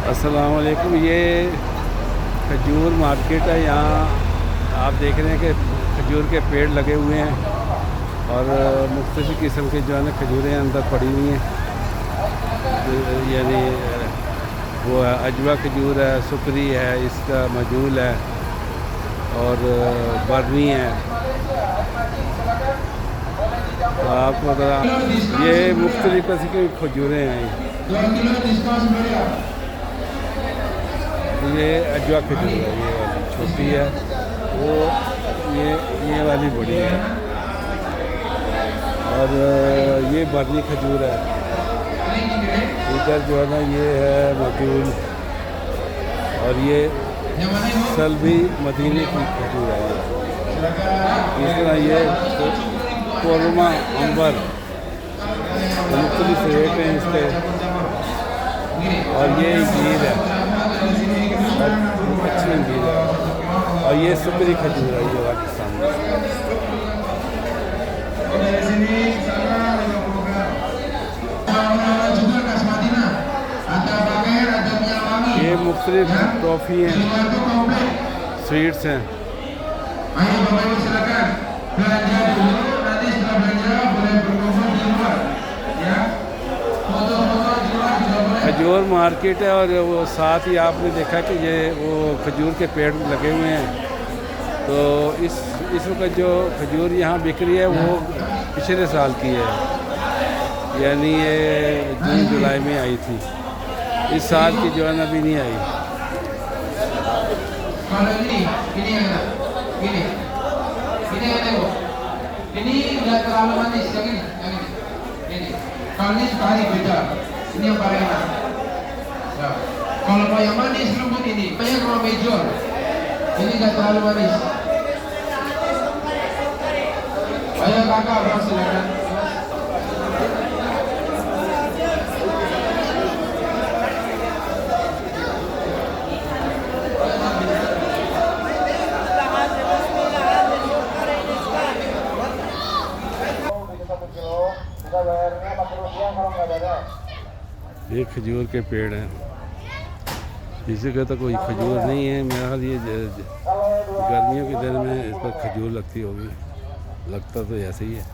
अस्सलाम वालेकुम। ये खजूर मार्केट है। यहाँ आप देख रहे हैं कि खजूर के पेड़ लगे हुए हैं और मुख्तलिफ़ किस्म के जो है ना खजूरें अंदर पड़ी हुई हैं। यानी वो है अजवा खजूर है, सुकरी है, इसका मजूल है और बरनी है। तो आपको ज़रा ये मुख्तलिफ़ किस्म की खजूरें हैं। ये अजवा खजूर है, ये वाली छोटी है, वो ये वाली बड़ी है और ये बरनी खजूर है। इधर जो है ना ये है मजूल और ये सलबी मदीने की खजूर है। इस तरह ये कोरमा अंबर मुख्तलिफ रेट हैं इसके। और ये अंजीर है, अच्छी अंजीर है और ये सुकरी खजूर है, ये वाली सामने। ये मुख्तलिफ टॉफ़ी हैं, स्वीट्स हैं। खजूर मार्केट है और वो साथ ही आपने देखा कि ये वो खजूर के पेड़ लगे हुए हैं। तो इस वक्त जो खजूर यहाँ बिक रही है वो पिछले साल की है, यानी ये जून जुलाई में आई थी। इस साल की जो है ना अभी नहीं आई। Ini yang paling enak. Ya. Kalau mau yang manis lembut ini, banyak kalau major. Ini nggak terlalu manis. Ayo kakak, bang silakan. ये खजूर के पेड़ हैं। इसी का तो कोई खजूर नहीं है। मेरा ख्याल ये गर्मियों के दिन में इस पर खजूर लगती होगी, लगता तो ऐसे ही है।